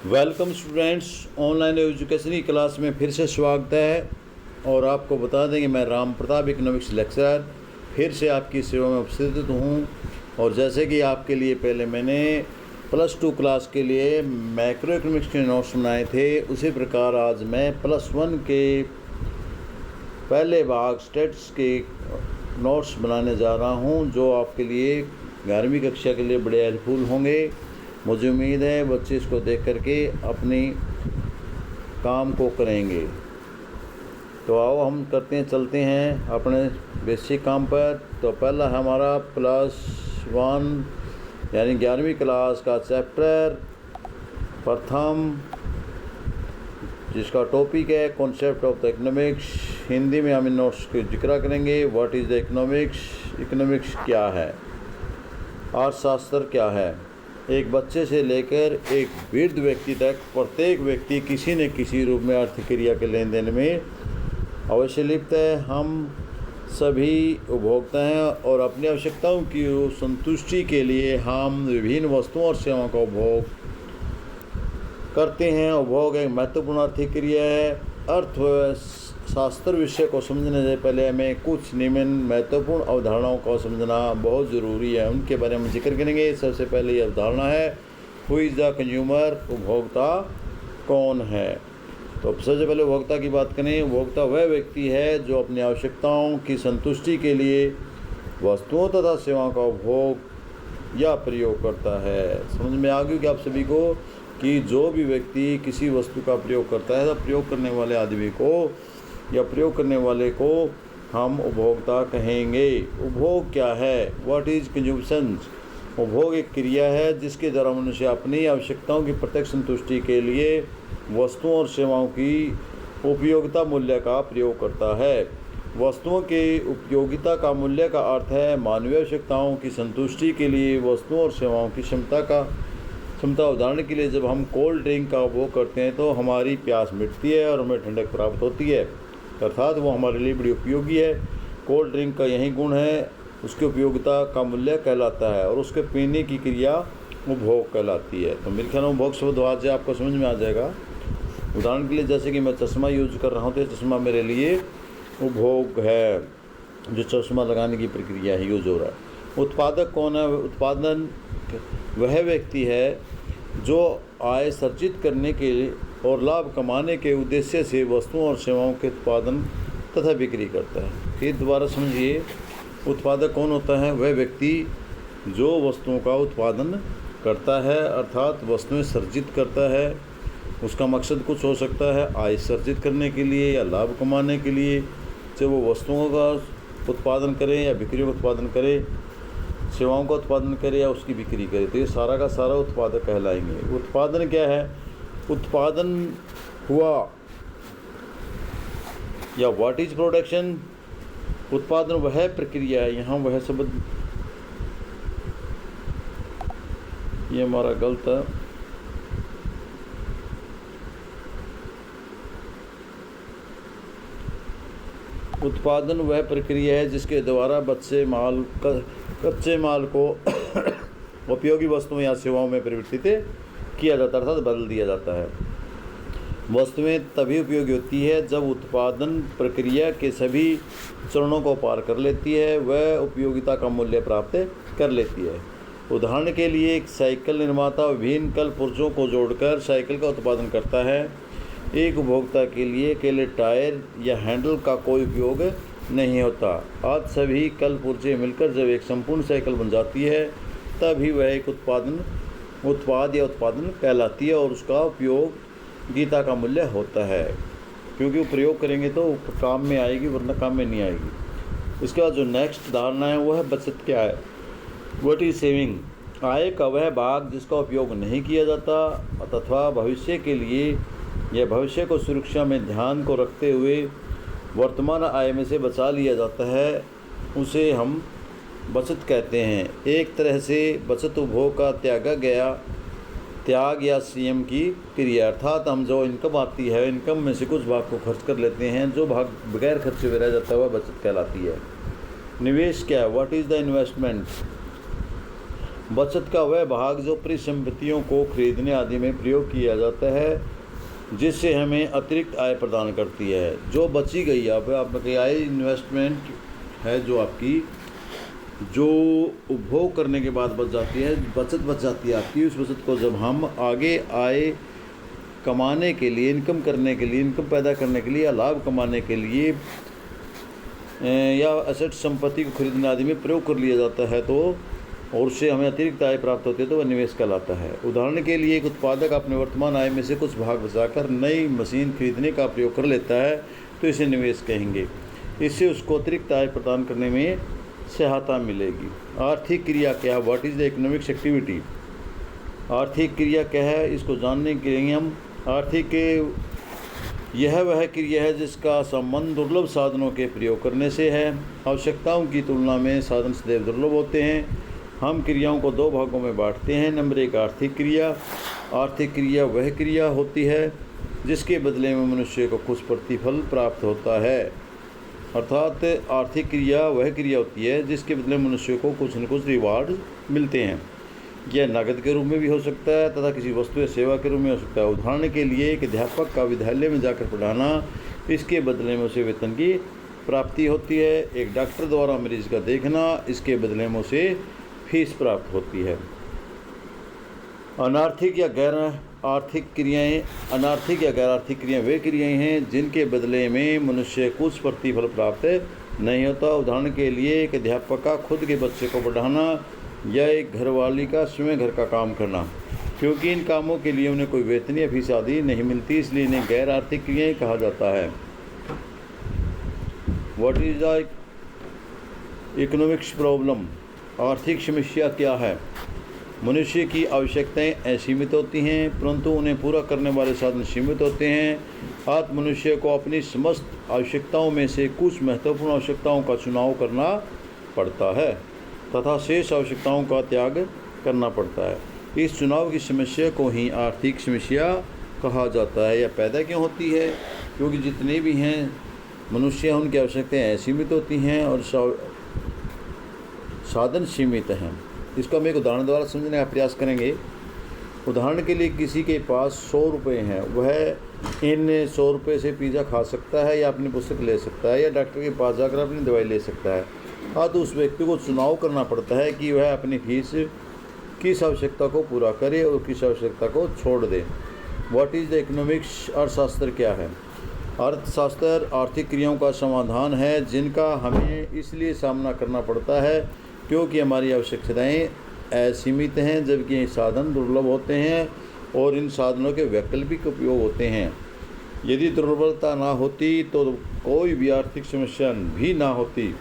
Welcome students, online education की class में फिर से स्वागत है। और आपको बता दें कि मैं राम प्रताप इकोनॉमिक्स लेक्चरर फिर से आपकी सेवा में उपस्थित हूँ। और जैसे कि आपके लिए पहले मैंने +2 क्लास के लिए मैक्रो इकोनॉमिक्स के नोट्स बनाए थे, उसी प्रकार आज मैं +1 के पहले भाग स्टेट्स के नोट्स बनाने जा रहा हूँ, जो आपके लिए 11वीं कक्षा के लिए बड़े हेल्पफुल होंगे। मुझे उम्मीद है बच्चे इसको देख करके अपनी काम को करेंगे। तो आओ हम चलते हैं अपने बेसिक काम पर। तो पहला हमारा +1 यानी 11वीं क्लास का चैप्टर प्रथम, जिसका टॉपिक है concept of the economics. Hindi में हम इन नोट्स को जिक्र करेंगे। What is the economics, economics क्या है, अर्थशास्त्र क्या है। एक बच्चे से लेकर एक वृद्ध व्यक्ति तक प्रत्येक व्यक्ति किसी न किसी रूप में अर्थ क्रिया के लेन देन में अवश्य लिप्त है। हम सभी उपभोक्ता हैं और अपनी आवश्यकताओं की संतुष्टि के लिए हम विभिन्न वस्तुओं और सेवाओं का उपभोग करते हैं। उपभोग एक महत्वपूर्ण आर्थिक क्रिया है। अर्थशास्त्र विषय को समझने से पहले हमें कुछ निम्न महत्वपूर्ण अवधारणाओं को समझना बहुत ज़रूरी है। उनके बारे में जिक्र करेंगे। सबसे पहले ये अवधारणा है, हु इज़ द कंज्यूमर, उपभोक्ता कौन है। तो सबसे पहले उपभोक्ता की बात करें। उपभोक्ता वह व्यक्ति है जो अपनी आवश्यकताओं की संतुष्टि के लिए वस्तुओं तथा सेवाओं का उपभोग या प्रयोग करता है। समझ में आ गई कि आप सभी को कि जो भी व्यक्ति किसी वस्तु का प्रयोग करता है, तो प्रयोग करने वाले आदमी को या प्रयोग करने वाले को हम उपभोक्ता कहेंगे। उपभोग क्या है, व्हाट इज़ कंज्यूम्पशन। उपभोग एक क्रिया है जिसके द्वारा मनुष्य अपनी आवश्यकताओं की प्रत्यक्ष संतुष्टि के लिए वस्तुओं और सेवाओं की उपयोगिता मूल्य का प्रयोग करता है। वस्तुओं के उपयोगिता का मूल्य का अर्थ है मानवीय आवश्यकताओं की संतुष्टि के लिए वस्तुओं और सेवाओं की क्षमता। उदाहरण के लिए जब हम कोल्ड ड्रिंक का उपभोग करते हैं तो हमारी प्यास मिटती है और हमें ठंडक प्राप्त होती है, अर्थात वो हमारे लिए बड़ी उपयोगी है। कोल्ड ड्रिंक का यही गुण है, उसकी उपयोगिता का मूल्य कहलाता है और उसके पीने की क्रिया उपभोग कहलाती है। तो मेरे ख्याल में उपभोग शब्द आज से आपको समझ में आ जाएगा। उदाहरण के लिए जैसे कि मैं चश्मा यूज कर रहा हूँ, तो ये चश्मा मेरे लिए उपभोग है, जो चश्मा लगाने की प्रक्रिया है यूज हो रहा है। उत्पादक कौन है। उत्पादन वह व्यक्ति है जो आय सर्जित करने के और लाभ कमाने के उद्देश्य से वस्तुओं और सेवाओं के उत्पादन तथा बिक्री करता है। फिर दोबारा समझिए, उत्पादक कौन होता है। वह व्यक्ति जो वस्तुओं का उत्पादन करता है, अर्थात वस्तुएं सर्जित करता है। उसका मकसद कुछ हो सकता है आय सर्जित करने के लिए या लाभ कमाने के लिए, चाहे वो वस्तुओं का उत्पादन करे या बिक्री का उत्पादन करे, सेवाओं का उत्पादन करे या उसकी बिक्री करे, तो ये सारा का सारा उत्पादक कहलाएंगे। उत्पादन क्या है। उत्पादन हुआ या व्हाट इज प्रोडक्शन। उत्पादन वह प्रक्रिया है, यहाँ वह शब्द ये हमारा गलत है। उत्पादन वह प्रक्रिया है जिसके द्वारा कच्चे माल को उपयोगी वस्तुओं या सेवाओं में परिवर्तित किया जाता है, अर्थात बदल दिया जाता है। वस्तुएं तभी उपयोगी होती है जब उत्पादन प्रक्रिया के सभी चरणों को पार कर लेती है, वह उपयोगिता का मूल्य प्राप्त कर लेती है। उदाहरण के लिए एक साइकिल निर्माता विभिन्न कल पुर्जों को जोड़कर साइकिल का उत्पादन करता है। एक उपभोक्ता के लिए अकेले टायर या हैंडल का कोई उपयोग नहीं होता। आज सभी कल पुर्जे मिलकर जब एक संपूर्ण साइकिल बन जाती है, तभी वह एक उत्पाद या उत्पादन कहलाती है और उसका उपयोग गीता का मूल्य होता है, क्योंकि वो प्रयोग करेंगे तो काम में आएगी, वरना काम में नहीं आएगी। इसके बाद जो नेक्स्ट धारणा है वो है बचत क्या है। What is saving. आय का वह भाग जिसका उपयोग नहीं किया जाता तथा भविष्य के लिए या भविष्य को सुरक्षा में ध्यान को रखते हुए वर्तमान आय में से बचा लिया जाता है, उसे हम बचत कहते हैं। एक तरह से बचत उपभोग का त्याग या संयम की क्रिया, अर्थात हम जो इनकम आती है, इनकम में से कुछ भाग को खर्च कर लेते हैं, जो भाग बगैर खर्चे हुए रह जाता है वह बचत कहलाती है। निवेश क्या है। What is the investment. बचत का वह भाग जो परिसंपत्तियों को खरीदने आदि में प्रयोग किया जाता है, जिससे हमें अतिरिक्त आय प्रदान करती है। जो बची गई आपकी आय इन्वेस्टमेंट है, जो आपकी जो उपभोग करने के बाद बच जाती है, बचत बच जाती है आपकी, उस बचत को जब हम आगे आय कमाने के लिए, इनकम करने के लिए, इनकम पैदा करने के लिए या लाभ कमाने के लिए या असेट संपत्ति को खरीदने आदि में प्रयोग कर लिया जाता है, तो और उससे हमें अतिरिक्त आय प्राप्त होती है, तो वह निवेश कहलाता है। उदाहरण के लिए एक उत्पादक अपने वर्तमान आय में से कुछ भाग बचाकर नई मशीन खरीदने का प्रयोग कर लेता है, तो इसे निवेश कहेंगे। इससे उसको अतिरिक्त आय प्रदान करने में सहायता मिलेगी। आर्थिक क्रिया क्या है? What is the economics activity? आर्थिक क्रिया क्या है, इसको जानने के लिए हम आर्थिक यह वह क्रिया है जिसका संबंध दुर्लभ साधनों के प्रयोग करने से है। आवश्यकताओं की तुलना में साधन सदैव दुर्लभ होते हैं। हम क्रियाओं को दो भागों में बांटते हैं। नंबर 1 आर्थिक क्रिया। आर्थिक क्रिया वह क्रिया होती है जिसके बदले में मनुष्य को कुछ प्रतिफल प्राप्त होता है। अर्थात आर्थिक क्रिया वह क्रिया होती है जिसके बदले मनुष्य को कुछ न कुछ रिवार्ड मिलते हैं। यह नकद के रूप में भी हो सकता है तथा किसी वस्तु या सेवा के रूप में हो सकता है। उदाहरण के लिए एक अध्यापक का विद्यालय में जाकर पढ़ाना, इसके बदले में उसे वेतन की प्राप्ति होती है। एक डॉक्टर द्वारा मरीज का देखना, इसके बदले में उसे फीस प्राप्त होती है। अनार्थिक या गैर आर्थिक क्रियाएँ, अनार्थिक या गैर आर्थिक क्रियाएँ वे क्रियाएँ हैं जिनके बदले में मनुष्य कुछ प्रतिफल प्राप्त नहीं होता। उदाहरण के लिए एक अध्यापक का खुद के बच्चे को पढ़ाना या एक घरवाली का स्वयं घर का काम करना, क्योंकि इन कामों के लिए उन्हें कोई वेतन या फीस आदि नहीं मिलती, इसलिए इन्हें गैर आर्थिक क्रियाएँ कहा जाता है। What is the economics problem? आर्थिक समस्या क्या है? मनुष्य की आवश्यकताएं असीमित होती हैं, परंतु उन्हें पूरा करने वाले साधन सीमित होते हैं। अतः मनुष्य को अपनी समस्त आवश्यकताओं में से कुछ महत्वपूर्ण आवश्यकताओं का चुनाव करना पड़ता है तथा शेष आवश्यकताओं का त्याग करना पड़ता है। इस चुनाव की समस्या को ही आर्थिक समस्या कहा जाता है। यह पैदा क्यों होती है? क्योंकि जितने भी हैं मनुष्य, उनकी आवश्यकताएं असीमित होती हैं और साधन सीमित हैं। इसका हम एक उदाहरण द्वारा समझने का प्रयास करेंगे। उदाहरण के लिए किसी के पास 100 रुपये हैं, वह इन 100 रुपये से पिज़्ज़ा खा सकता है या अपनी पुस्तक ले सकता है या डॉक्टर के पास जाकर अपनी दवाई ले सकता है। तो उस व्यक्ति को चुनाव करना पड़ता है कि वह अपनी फीस किस आवश्यकता को पूरा करे और किस आवश्यकता को छोड़ दे। What is the economics? अर्थशास्त्र क्या है? अर्थशास्त्र आर्थिक क्रियाओं का समाधान है जिनका हमें इसलिए सामना करना पड़ता है क्योंकि हमारी आवश्यकताएं असीमित हैं, जबकि ये साधन दुर्लभ होते हैं और इन साधनों के वैकल्पिक उपयोग होते हैं। यदि दुर्बलता ना होती तो कोई भी आर्थिक समस्या भी ना होती।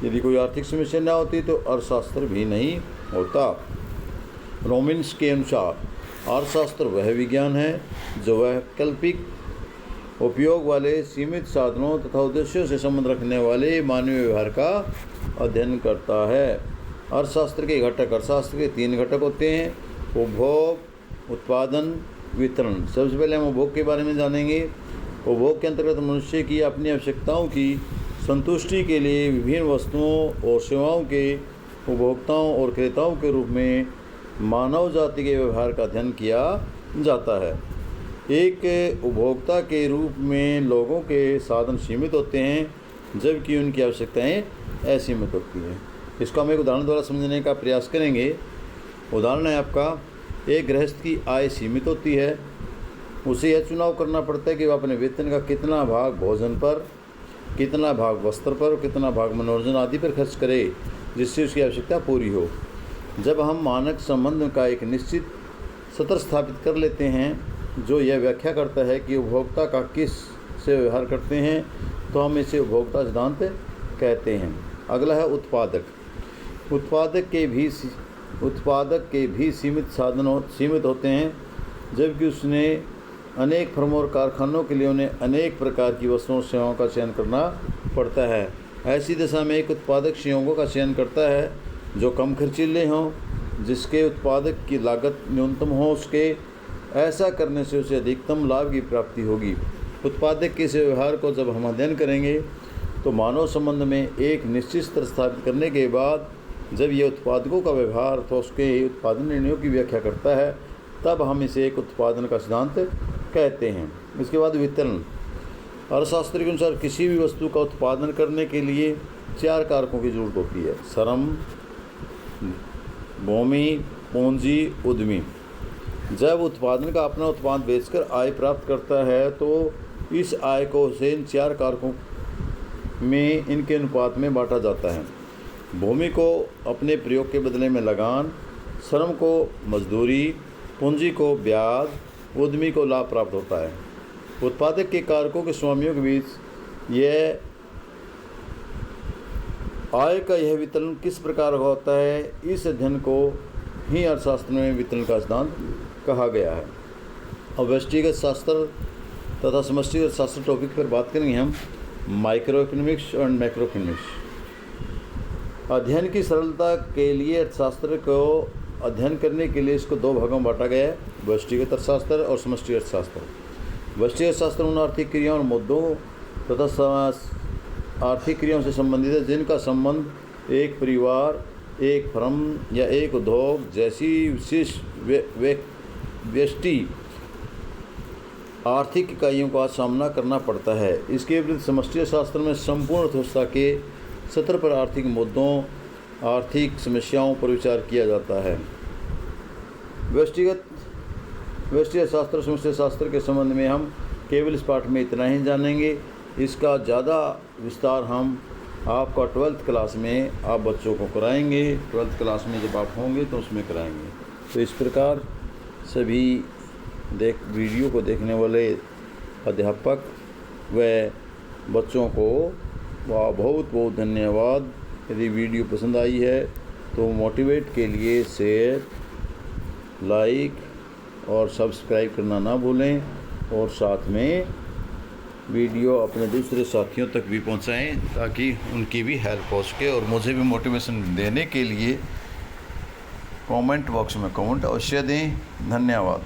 यदि कोई आर्थिक समस्या ना होती तो अर्थशास्त्र भी नहीं होता। रोमिन्स के अनुसार अर्थशास्त्र वह विज्ञान है जो वैकल्पिक उपयोग वाले सीमित साधनों तथा उद्देश्यों से संबंध रखने वाले मानवीय व्यवहार का अध्ययन करता है। अर्थशास्त्र के घटक, अर्थशास्त्र के 3 घटक होते हैं: उपभोग, उत्पादन, वितरण। सबसे पहले हम उपभोग के बारे में जानेंगे। उपभोग के अंतर्गत मनुष्य की अपनी आवश्यकताओं की संतुष्टि के लिए विभिन्न वस्तुओं और सेवाओं के उपभोक्ताओं और क्रेताओं के रूप में मानव जाति के व्यवहार का अध्ययन किया जाता है। एक उपभोक्ता के रूप में लोगों के साधन सीमित होते हैं जबकि उनकी आवश्यकताएं असीमित होती हैं। इसको हम एक उदाहरण द्वारा समझने का प्रयास करेंगे। उदाहरण है आपका, एक गृहस्थ की आय सीमित होती है। उसे यह चुनाव करना पड़ता है कि वह अपने वेतन का कितना भाग भोजन पर, कितना भाग वस्त्र पर, कितना भाग मनोरंजन आदि पर खर्च करे जिससे उसकी आवश्यकता पूरी हो। जब हम मानक संबंध का एक निश्चित सत्र स्थापित कर लेते हैं जो यह व्याख्या करता है कि उपभोक्ता का किस से व्यवहार करते हैं, तो हम इसे उपभोक्ता सिद्धांत कहते हैं। अगला है उत्पादक। उत्पादक के भी सीमित होते हैं, जबकि उसने अनेक फर्मों और कारखानों के लिए उन्हें अनेक प्रकार की वस्तुओं और सेवाओं का चयन करना पड़ता है। ऐसी दशा में एक उत्पादक संयोगों का चयन करता है जो कम खर्चीले हों, जिसके उत्पादक की लागत न्यूनतम हो। उसके ऐसा करने से उसे अधिकतम लाभ की प्राप्ति होगी। उत्पादक के इस व्यवहार को जब हम अध्ययन करेंगे तो मानव संबंध में एक निश्चित स्तर स्थापित करने के बाद जब ये उत्पादकों का व्यवहार तो उसके उत्पादन निर्णयों की व्याख्या करता है, तब हम इसे एक उत्पादन का सिद्धांत कहते हैं। इसके बाद वितरण। अर्थशास्त्र के अनुसार किसी भी वस्तु का उत्पादन करने के लिए 4 कारकों की जरूरत होती है: श्रम, भूमि, पूंजी, उद्यमी। जब उत्पादन का अपना उत्पाद बेचकर आय प्राप्त करता है तो इस आय को से इन 4 कारकों में इनके अनुपात में बांटा जाता है। भूमि को अपने प्रयोग के बदले में लगान, श्रम को मजदूरी, पूंजी को ब्याज, उद्यमी को लाभ प्राप्त होता है। उत्पादक के कारकों के स्वामियों के बीच यह आय का यह वितरण किस प्रकार होता है, इस अध्ययन को ही अर्थशास्त्र में वितरण का सिद्धांत कहा गया है। अब व्यष्टिगत शास्त्र तथा समष्टि अर्थशास्त्र टॉपिक पर बात करेंगे हम, माइक्रो इकोनॉमिक्स और मैक्रो इकोनॉमिक्स। अध्ययन की सरलता के लिए अर्थशास्त्र को अध्ययन करने के लिए इसको 2 भागों में बांटा गया है: व्यष्टिगत अर्थशास्त्र और समष्टि अर्थशास्त्र। व्यष्टिगत अर्थशास्त्र उन आर्थिक क्रियाओं और मुद्दों तथा आर्थिक क्रियाओं से संबंधित है जिनका संबंध एक परिवार, एक फर्म या एक उद्योग जैसी विशिष्ट व्यष्टि आर्थिक इकाइयों का सामना करना पड़ता है। इसके विपरीत समष्टि अर्थशास्त्र में संपूर्ण अर्थव्यवस्था के स्तर पर आर्थिक मुद्दों, आर्थिक समस्याओं पर विचार किया जाता है। व्यष्टिगत अर्थशास्त्र और समष्टि अर्थशास्त्र के संबंध में हम केवल इस पाठ में इतना ही जानेंगे। इसका ज़्यादा विस्तार हम आपका 12th क्लास में आप बच्चों को कराएंगे। 12th क्लास में जब आप होंगे तो उसमें कराएंगे। तो इस प्रकार सभी वीडियो को देखने वाले अध्यापक व बच्चों को बहुत बहुत धन्यवाद। यदि वीडियो पसंद आई है तो मोटिवेट के लिए शेयर, लाइक और सब्सक्राइब करना ना भूलें, और साथ में वीडियो अपने दूसरे साथियों तक भी पहुंचाएं ताकि उनकी भी हेल्प हो सके। और मुझे भी मोटिवेशन देने के लिए कमेंट बॉक्स में कमेंट अवश्य दें। धन्यवाद।